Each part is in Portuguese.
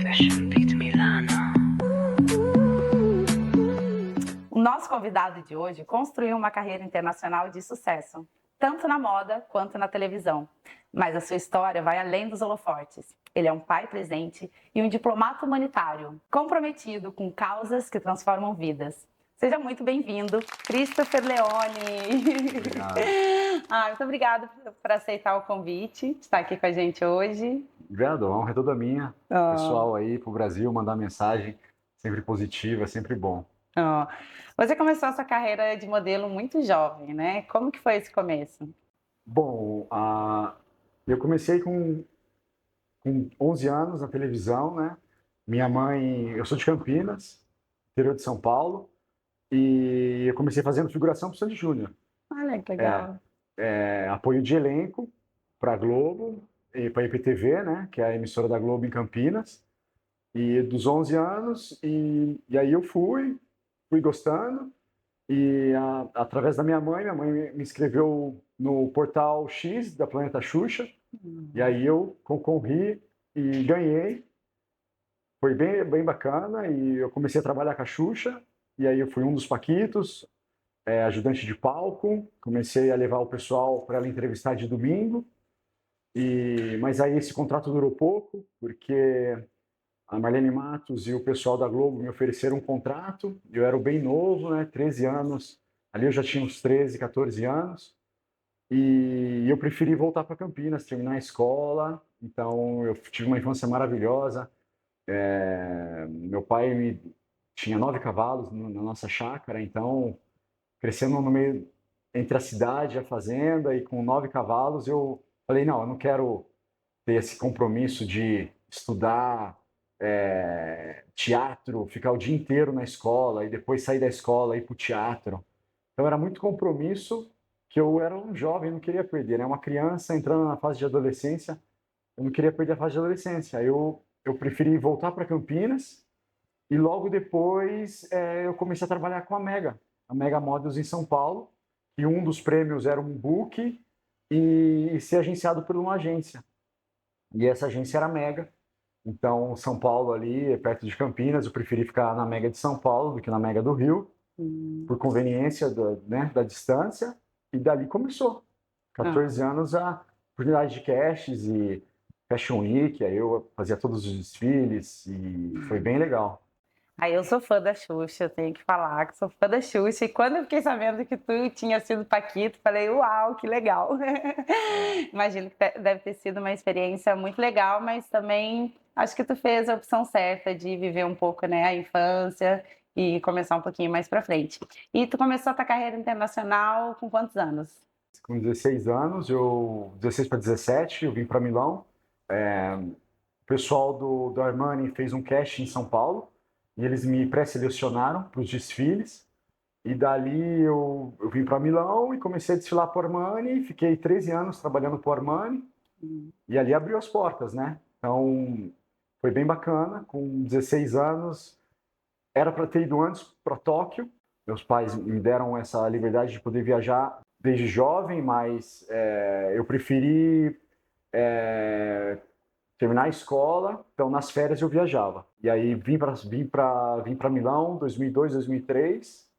Fashion Beat Milano. O nosso convidado de hoje construiu uma carreira internacional de sucesso, tanto na moda quanto na televisão. Mas a sua história vai além dos holofotes. Ele é um pai presente e um diplomata humanitário, comprometido com causas que transformam vidas. Seja muito bem-vindo, Christopher Leone. Obrigado. Muito obrigada por aceitar o convite, de estar aqui com a gente hoje. Obrigado, a honra é toda minha. Pessoal aí pro Brasil mandar mensagem sempre positiva, sempre bom. Você começou a sua carreira de modelo muito jovem, né? Como que foi esse começo? Bom, eu comecei com 11 anos na televisão, né? Minha mãe, eu sou de Campinas, interior de São Paulo, e eu comecei fazendo figuração pro Sandy Júnior. Olha que legal. Apoio de elenco para Globo e para IPTV, né? Que é a emissora da Globo em Campinas. E dos 11 anos, e aí eu fui gostando, e através da minha mãe me inscreveu no portal X da Planeta Xuxa, e aí eu concorri e ganhei. Foi bem bacana, e eu comecei a trabalhar com a Xuxa, e aí eu fui um dos paquitos, ajudante de palco, comecei a levar o pessoal para ela entrevistar de domingo, mas aí esse contrato durou pouco, porque a Marlene Matos e o pessoal da Globo me ofereceram um contrato. Eu era bem novo, né? 13 anos. Ali eu já tinha uns 13, 14 anos. E eu preferi voltar para Campinas, terminar a escola. Então eu tive uma infância maravilhosa. Meu pai tinha 9 cavalos na nossa chácara. Então, crescendo no meio entre a cidade e a fazenda, e com 9 cavalos, eu falei, não, eu não quero ter esse compromisso de estudar teatro, ficar o dia inteiro na escola e depois sair da escola e ir para o teatro. Então era muito compromisso que eu era um jovem, não queria perder, né? Uma criança entrando na fase de adolescência, eu não queria perder a fase de adolescência. Eu preferi voltar para Campinas, e logo depois eu comecei a trabalhar com a Mega Models em São Paulo, e um dos prêmios era um book e ser agenciado por uma agência. E essa agência era a Mega. Então, São Paulo ali, perto de Campinas, eu preferi ficar na Mega de São Paulo do que na Mega do Rio, por conveniência da distância, e dali começou. 14 anos, a oportunidade de castes e Fashion Week, aí eu fazia todos os desfiles, e foi bem legal. Eu sou fã da Xuxa, eu tenho que falar que sou fã da Xuxa. E quando eu fiquei sabendo que tu tinha sido paquito, falei, uau, que legal. Imagino que deve ter sido uma experiência muito legal, mas também acho que tu fez a opção certa de viver um pouco, né, a infância e começar um pouquinho mais pra frente. E tu começou a tua carreira internacional com quantos anos? Com 16 anos, 16 para 17, eu vim para Milão. O pessoal do Armani fez um casting em São Paulo, e eles me pré-selecionaram para os desfiles. E dali eu vim para Milão e comecei a desfilar para o Armani. Fiquei 13 anos trabalhando para o Armani, e ali abriu as portas, né? Então foi bem bacana. Com 16 anos, era para ter ido antes para Tóquio. Meus pais me deram essa liberdade de poder viajar desde jovem, mas eu preferi terminar a escola. Então nas férias eu viajava. E aí vim para Milão 2002, 2003,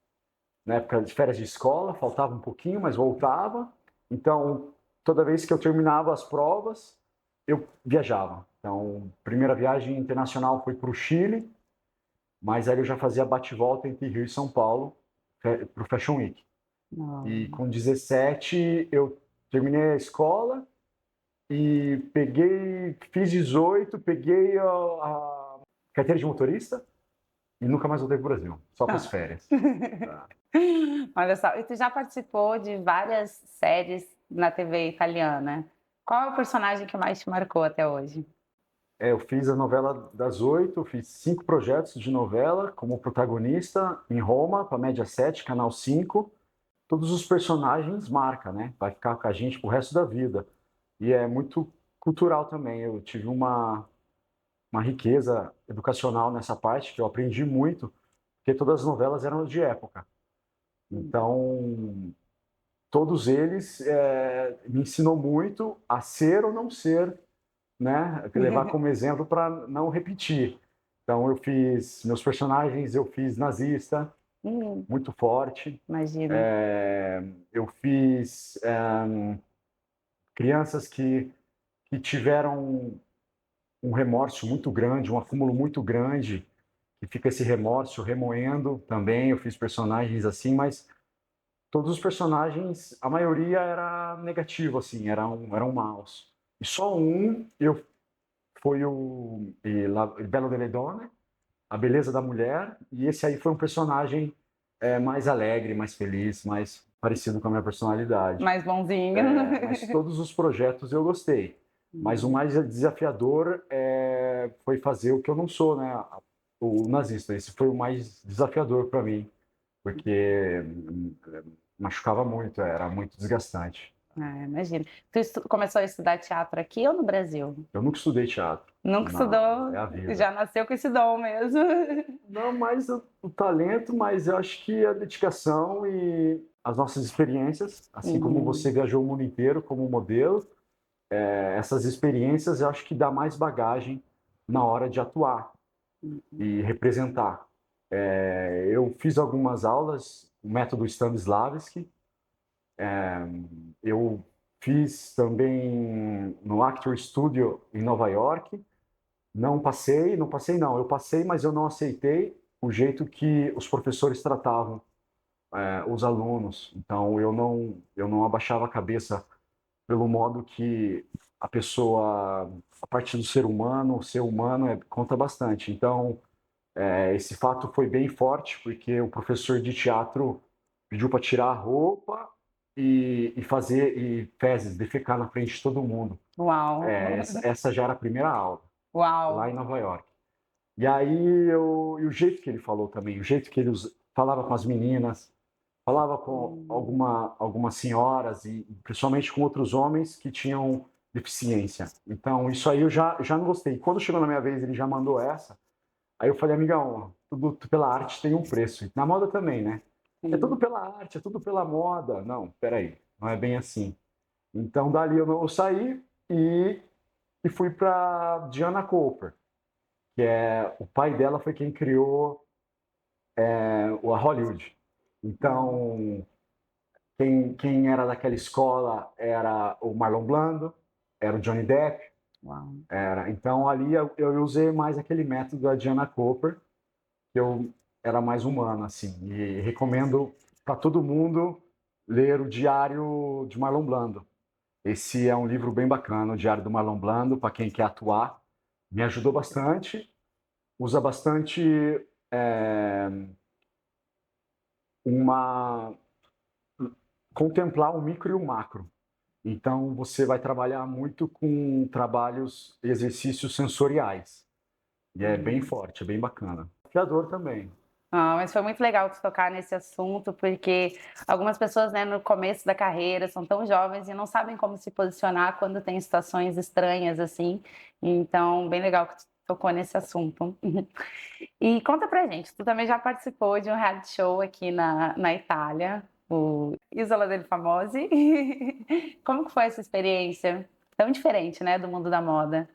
na época de férias de escola, faltava um pouquinho, mas voltava. Então toda vez que eu terminava as provas, eu viajava. Então primeira viagem internacional foi para o Chile, mas aí eu já fazia bate-volta entre Rio e São Paulo para o Fashion Week. E com 17 eu terminei a escola e fiz 18, peguei a carteira de motorista e nunca mais voltei para o Brasil, só para as férias. Tá. Olha só, e tu já participou de várias séries na TV italiana. Qual é o personagem que mais te marcou até hoje? Eu fiz a novela das 8, fiz 5 projetos de novela como protagonista em Roma, para a Média 7, Canal 5. Todos os personagens marcam, né? Vai ficar com a gente pro resto da vida. E é muito cultural também. Eu tive uma riqueza educacional nessa parte, que eu aprendi muito, porque todas as novelas eram de época. Então, todos eles me ensinou muito a ser ou não ser né, levar como exemplo para não repetir. Então meus personagens eu fiz nazista, Hum, muito forte. imagino. Eu fiz crianças que tiveram um remorso muito grande, um acúmulo muito grande, que fica esse remorso remoendo também. Eu fiz personagens assim, mas todos os personagens, a maioria era negativo, assim, eram maus. E só foi o Belo delle Donne, a beleza da mulher, e esse aí foi um personagem mais alegre, mais feliz, mais parecido com a minha personalidade. Mais bonzinho. Mas todos os projetos eu gostei. Mas o mais desafiador foi fazer o que eu não sou, né? O nazista. Esse foi o mais desafiador para mim, porque machucava muito, era muito desgastante. Ah, imagino. Tu começou a estudar teatro aqui ou no Brasil? Eu nunca estudei teatro. Nunca Não, é a estudou, vida. já nasceu com esse dom mesmo. Não mais o talento, mas eu acho que a dedicação e as nossas experiências, assim como você viajou o mundo inteiro como modelo, essas experiências eu acho que dá mais bagagem na hora de atuar e representar. Eu fiz algumas aulas, o método Stanislavski, eu fiz também no Actor Studio em Nova York. Não passei não, eu passei, mas eu não aceitei o jeito que os professores tratavam os alunos. Então eu não abaixava a cabeça pelo modo que a pessoa, a partir do ser humano, o ser humano conta bastante. Então esse fato foi bem forte, porque o professor de teatro pediu para tirar a roupa e fazer e fezes, defecar na frente de todo mundo. Uau, Essa já era a primeira aula, lá uau. em Nova York. E aí e o jeito que ele falou também, o jeito que ele falava com as meninas, falava com algumas senhoras e principalmente com outros homens que tinham deficiência. Então isso aí eu já não gostei. Quando chegou na minha vez, ele já mandou essa. Aí eu falei, amigão, tudo pela arte tem um preço. Na moda também, né? É tudo Sim. pela arte, é tudo pela moda. Não, peraí, não é bem assim. Então dali eu saí e fui para Diana Cooper, que o pai dela foi quem criou a Hollywood. Então quem era daquela escola era o Marlon Brando, era o Johnny Depp, Uau. Então ali eu usei mais aquele método da Diana Cooper, que eu era mais humano, assim. E recomendo para todo mundo ler o Diário de Marlon Brando. Esse é um livro bem bacana, o Diário do Marlon Brando, para quem quer atuar. Me ajudou bastante. Usa bastante é, uma contemplar o micro e o macro. Então você vai trabalhar muito com trabalhos, exercícios sensoriais. E é bem forte, é bem bacana. Desafiador também. Ah, mas foi muito legal tu tocar nesse assunto, porque algumas pessoas, né, no começo da carreira são tão jovens e não sabem como se posicionar quando tem situações estranhas assim. Então, bem legal que tu tocou nesse assunto. E conta pra gente, tu também já participou de um reality show aqui na Itália, o Isola delle Famosi. Como que foi essa experiência? Tão diferente, né, do mundo da moda.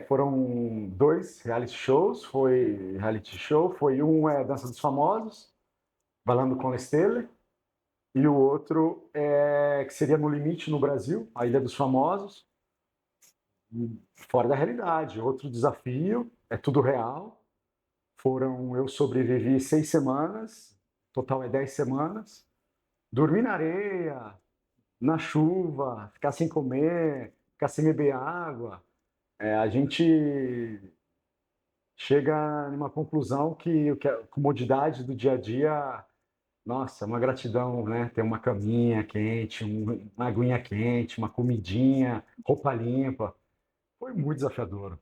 Foram dois reality shows. Foi um Dança dos Famosos, Ballando com le Stelle, e o outro que seria No Limite no Brasil, a Ilha dos Famosos, fora da realidade. Outro desafio, é tudo real. Eu sobrevivi 6 semanas, total é 10 semanas. Dormi na areia, na chuva, ficar sem comer, ficar sem beber água. A gente chega numa conclusão que a comodidade do dia a dia, nossa, é uma gratidão, né? Ter uma caminha quente, uma aguinha quente, uma comidinha, roupa limpa. Foi muito desafiador.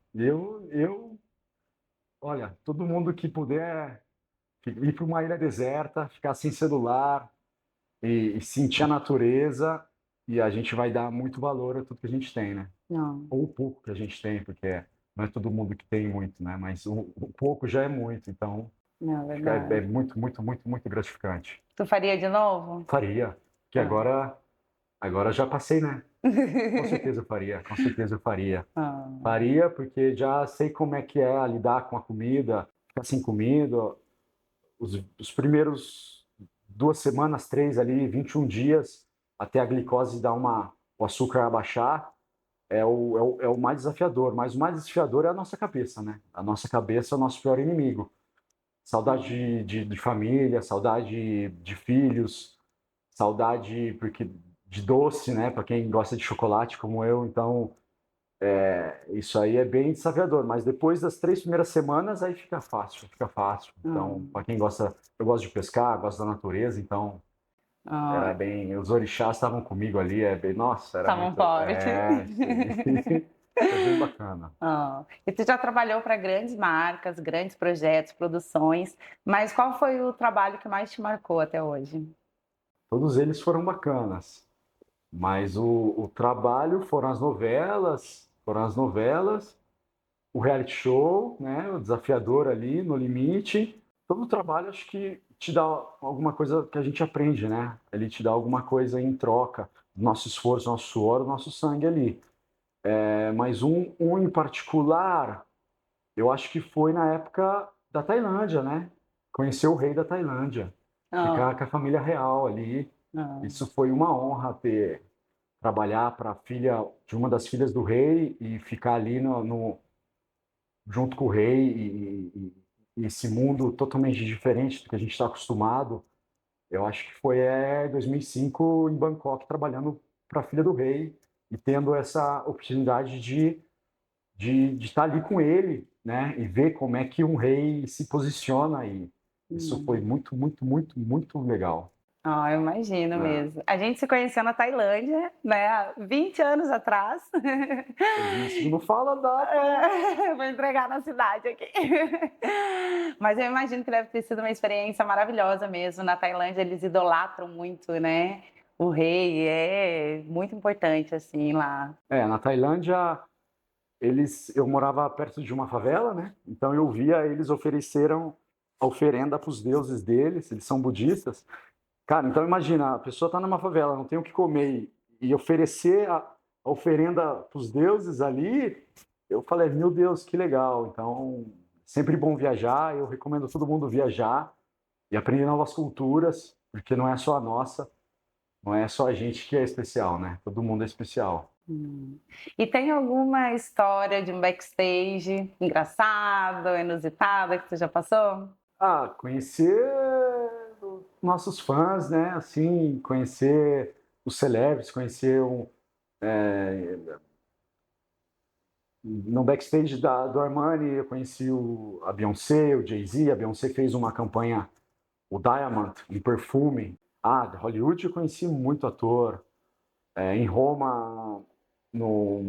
Olha, todo mundo que puder ir para uma ilha deserta, ficar sem celular e sentir a natureza, e a gente vai dar muito valor a tudo que a gente tem, né? Não, Ou o pouco que a gente tem, porque não é todo mundo que tem muito, né? Mas o pouco já é muito, então não é acho que é verdade. muito, muito, muito, muito gratificante. Tu faria de novo? Faria, que Ah. agora já passei, né? Com certeza eu faria, com certeza eu faria. Ah, Faria porque já sei como é que é lidar com a comida, ficar sem comida. Os primeiros 2 semanas, 3 ali, 21 dias, até a glicose dar o açúcar abaixar, é o mais desafiador. Mas o mais desafiador é a nossa cabeça, né? A nossa cabeça é o nosso pior inimigo. Saudade de família, saudade de filhos, saudade de doce, né? Para quem gosta de chocolate como eu. Então, isso aí é bem desafiador. Mas depois das 3 primeiras semanas, aí fica fácil, fica fácil. Então, para quem gosta, eu gosto de pescar, gosto da natureza, então era ah, bem. Os orixás estavam comigo ali, nossa, era estavam muito. fortes. Sim. É bem bacana. Ah, e tu já trabalhou para grandes marcas, grandes projetos, produções, mas qual foi o trabalho que mais te marcou até hoje? Todos eles foram bacanas. Mas o trabalho foram as novelas, o reality show, né, o desafiador ali, no limite. Todo o trabalho acho que te dá alguma coisa que a gente aprende, né? Ele te dá alguma coisa em troca do nosso esforço, nosso suor, do nosso sangue ali. Mas um em particular, eu acho que foi na época da Tailândia, né? Conhecer o rei da Tailândia, Ah, ficar com a família real ali. ah, Isso foi uma honra trabalhar para a filha de uma das filhas do rei e ficar ali junto com o rei e esse mundo totalmente diferente do que a gente está acostumado. Eu acho que foi 2005 em Bangkok trabalhando para a filha do rei e tendo essa oportunidade de estar ali com ele, né, e ver como é que um rei se posiciona e isso foi hum. muito, muito, muito, muito legal. Ah, eu imagino Né? mesmo. A gente se conheceu na Tailândia, né, há 20 anos atrás. Isso, não fala a data. Vou entregar na cidade aqui. Mas eu imagino que deve ter sido uma experiência maravilhosa mesmo. Na Tailândia eles idolatram muito, né? O rei é muito importante assim lá. Na Tailândia eu morava perto de uma favela, né? Então eu via eles ofereceram a oferenda para os deuses deles, eles são budistas. Cara, então imagina, a pessoa está numa favela, não tem o que comer e oferecer a oferenda para os deuses ali, eu falei, meu Deus, que legal. Então, sempre bom viajar, eu recomendo todo mundo viajar e aprender novas culturas, porque não é só a nossa, não é só a gente que é especial, né? Todo mundo é especial. Hum. E tem alguma história de um backstage engraçado, inusitada que tu já passou? Conhecer nossos fãs, né? Assim, conhecer os celebres, conhecer é, no backstage do Armani, eu conheci a Beyoncé, o Jay-Z. A Beyoncé fez uma campanha, o Diamond, um perfume. De Hollywood eu conheci muito ator. Em Roma, no,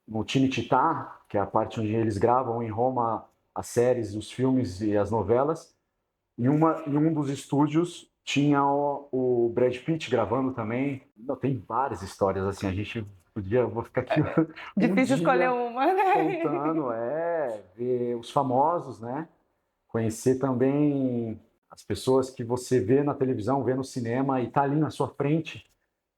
no Cinecittà, que é a parte onde eles gravam em Roma as séries, os filmes e as novelas. Em um dos estúdios tinha o Brad Pitt gravando também. Não, tem várias histórias assim. A gente vou ficar aqui um Difícil escolher dia uma, né? contando, ver os famosos, né? Conhecer também as pessoas que você vê na televisão, vê no cinema e tá ali na sua frente.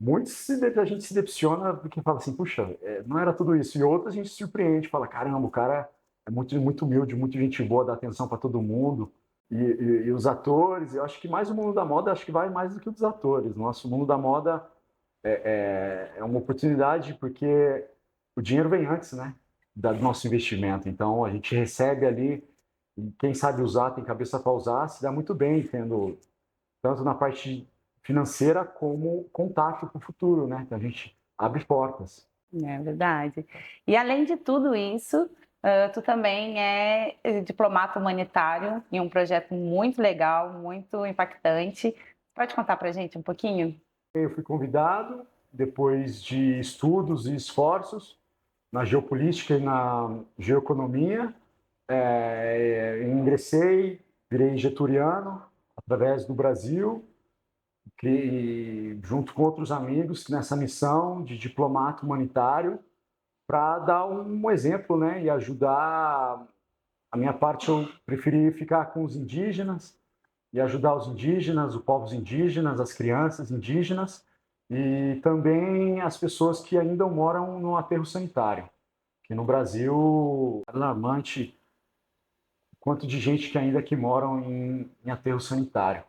A gente se decepciona porque fala assim, puxa, não era tudo isso. E outros a gente se surpreende, fala, caramba, o cara é muito, muito humilde, muito gente boa, dá atenção para todo mundo. E os atores, eu acho que mais o mundo da moda, acho que vai mais do que os atores. Nosso mundo da moda é uma oportunidade porque o dinheiro vem antes, né, do nosso investimento. Então a gente recebe ali e quem sabe usar, tem cabeça para usar, se dá muito bem, tendo tanto na parte financeira como contato para o futuro, né? Então a gente abre portas. É verdade. E além de tudo isso, tu também é diplomata humanitário em um projeto muito legal, muito impactante. Pode contar pra gente um pouquinho? Eu fui convidado, depois de estudos e esforços na geopolítica e na geoeconomia, ingressei, virei geturiano através do Brasil, junto com outros amigos nessa missão de diplomata humanitário para dar um exemplo, né, e ajudar. A minha parte eu preferi ficar com os indígenas e ajudar os indígenas, os povos indígenas, as crianças indígenas e também as pessoas que ainda moram no aterro sanitário, que no Brasil é alarmante o quanto de gente que ainda que moram em aterro sanitário.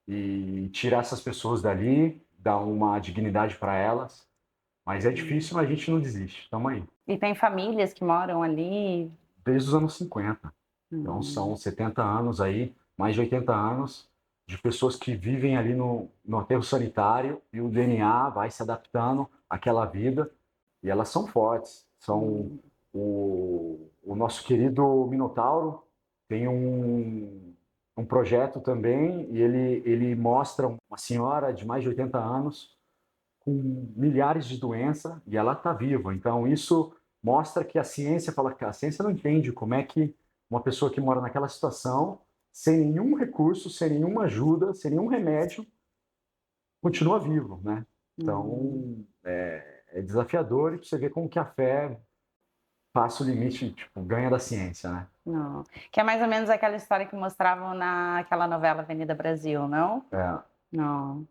E tirar essas pessoas dali, dar uma dignidade para elas, mas é difícil, mas a gente não desiste, estamos aí. E tem famílias que moram ali. Desde os anos 50. Então Hum, são 70 anos aí, mais de 80 anos, de pessoas que vivem ali no aterro sanitário e o DNA vai se adaptando àquela vida e elas são fortes. São hum, o nosso querido Minotauro tem um projeto também e ele mostra uma senhora de mais de 80 anos com milhares de doenças e ela está viva. Então, isso mostra que a ciência fala que a ciência não entende como é que uma pessoa que mora naquela situação, sem nenhum recurso, sem nenhuma ajuda, sem nenhum remédio, continua vivo, né? hum. Então, é desafiador e você vê como que a fé passa o limite, tipo, ganha da ciência, né? Não. Que é mais ou menos aquela história que mostravam naquela novela Avenida Brasil, não? É, Não.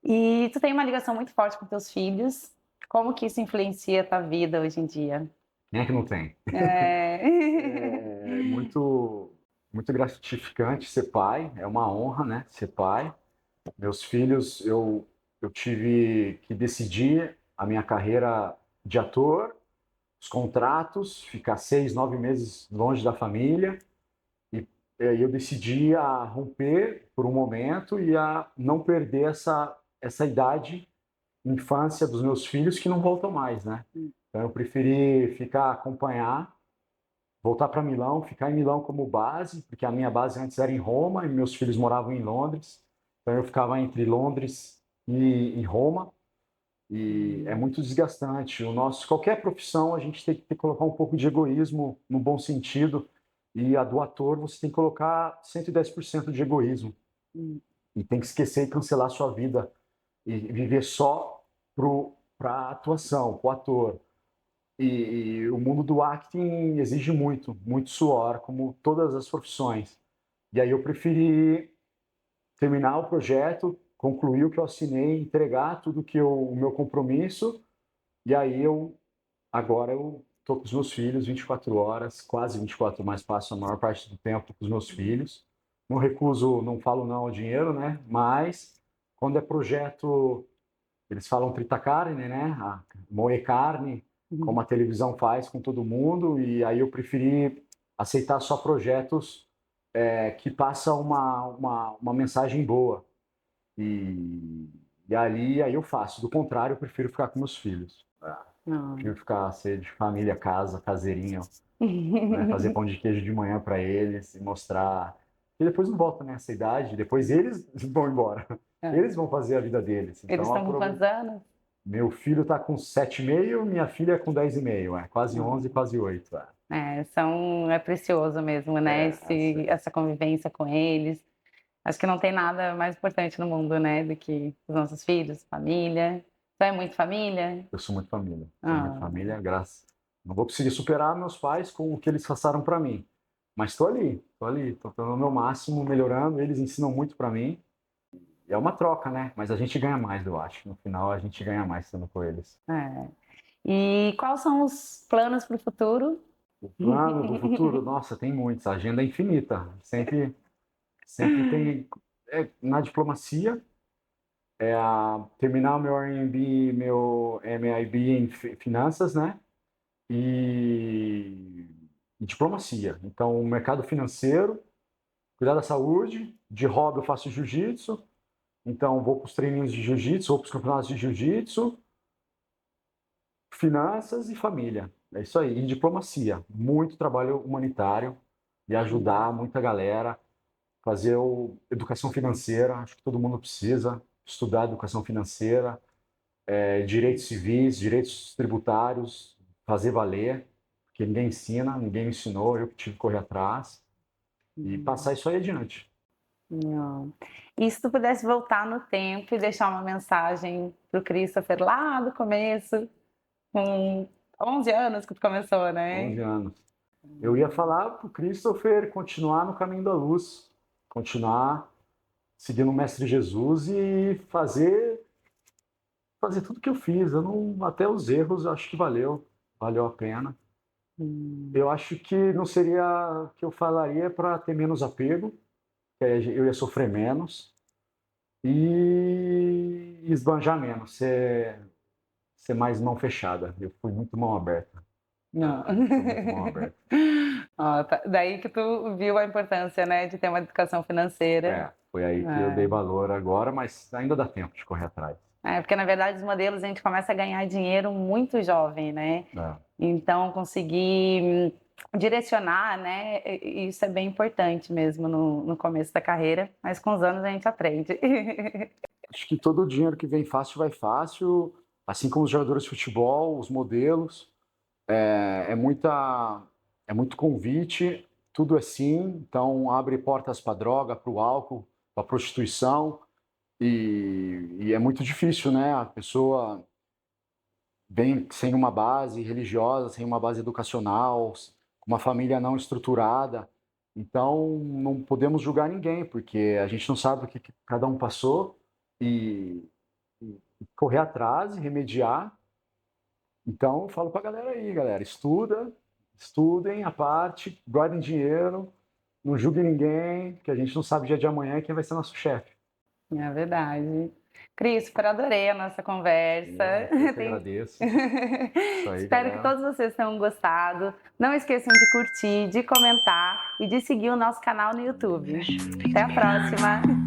E tu tem uma ligação muito forte com teus filhos. Como que isso influencia a tua vida hoje em dia? quem é que não tem? É. É muito gratificante ser pai, é uma honra, né? Ser pai. Meus filhos, eu tive que decidir a minha carreira de ator, os contratos, ficar 6, 9 meses longe da família. E aí eu decidi a romper por um momento e a não perder essa idade, infância dos meus filhos que não voltam mais, né? Então eu preferi ficar, acompanhar, voltar para Milão, ficar em Milão como base, porque a minha base antes era em Roma e meus filhos moravam em Londres. Então eu ficava entre Londres e Roma e é muito desgastante. Qualquer profissão a gente tem que colocar um pouco de egoísmo no bom sentido e a do ator você tem que colocar 110% de egoísmo e tem que esquecer e cancelar a sua vida e viver só para a atuação, para o ator. E o mundo do acting exige muito, muito suor, como todas as profissões. E aí eu preferi terminar o projeto, concluir o que eu assinei, entregar tudo o meu compromisso, e aí agora eu estou com os meus filhos 24 horas, quase 24, mas passo a maior parte do tempo com os meus filhos. Não recuso, não falo não ao dinheiro, né? Mas quando é projeto, eles falam trita carne, né? Moer carne, como a televisão faz com todo mundo, e aí eu preferi aceitar só projetos que passam uma mensagem boa. E, e aí eu faço. Do contrário, eu prefiro ficar com meus filhos. Não. Prefiro ficar, ser de família, casa, caseirinho, né? Fazer pão de queijo de manhã para eles e mostrar. E depois não volta nessa idade, depois eles vão embora. É. Eles vão fazer a vida deles. Eles Então, estão com quantos anos? meu filho está com 7,5, minha filha com 10,5, quase 11, Não. quase 8. É precioso mesmo, né? Essa convivência com eles. Acho que não tem nada mais importante no mundo, né, do que os nossos filhos, família. Tu é muito família? Eu sou muito Ah, família, graças. Não vou conseguir superar meus pais com o que eles passaram para mim, mas estou ali, estou dando o meu máximo, melhorando. Eles ensinam muito para mim. E é uma troca, né? Mas a gente ganha mais, eu acho. No final, a gente ganha mais estando com eles. é. E quais são os planos para o futuro? O plano do futuro, nossa, tem muitos. A agenda é infinita. Sempre tem. Na diplomacia, terminar o meu RMB, meu MIB em finanças, né? E, e diplomacia. Então, o mercado financeiro, cuidar da saúde. De hobby, eu faço jiu-jitsu. Então, vou para os treininhos de jiu-jitsu, vou para os campeonatos de jiu-jitsu. Finanças e família. É isso aí. E diplomacia. Muito trabalho humanitário e ajudar muita galera. Fazer educação financeira. Acho que todo mundo precisa estudar educação financeira, direitos civis, direitos tributários, fazer valer, porque ninguém ensina, ninguém me ensinou, eu que tive que correr atrás e passar isso aí adiante. Não. E se tu pudesse voltar no tempo e deixar uma mensagem para o Christopher lá do começo, com 11 anos que tu começou, né? 11 anos. Eu ia falar para o Christopher continuar no caminho da luz, continuar seguindo o Mestre Jesus e fazer fazer tudo que eu fiz. Eu não, até os erros, eu acho que valeu a pena. Eu acho que não seria que eu falaria para ter menos apego, que aí eu ia sofrer menos e esbanjar menos, ser mais mão fechada. Eu fui muito mão aberta. Não. Fui muito mão aberta. Ó, daí que tu viu a importância, né, de ter uma educação financeira. Foi aí que eu dei valor agora, mas ainda dá tempo de correr atrás. Porque na verdade os modelos a gente começa a ganhar dinheiro muito jovem, né? É. Então conseguir direcionar, né? Isso é bem importante mesmo no começo da carreira, mas com os anos a gente aprende. Acho que todo o dinheiro que vem fácil vai fácil, assim como os jogadores de futebol, os modelos. É muito convite, tudo é sim, então abre portas para droga, para o álcool, para prostituição, e é muito difícil, né? A pessoa vem sem uma base religiosa, sem uma base educacional, com uma família não estruturada, então não podemos julgar ninguém, porque a gente não sabe o que cada um passou, e correr atrás e remediar. Então, eu falo para a galera aí, galera, estudem a parte, guardem dinheiro, não julguem ninguém, que a gente não sabe o dia de amanhã quem vai ser nosso chefe. É verdade. Christopher, adorei a nossa conversa. Eu que agradeço. Isso aí, Espero que galera. todos vocês tenham gostado. Não esqueçam de curtir, de comentar e de seguir o nosso canal no YouTube. Até a próxima!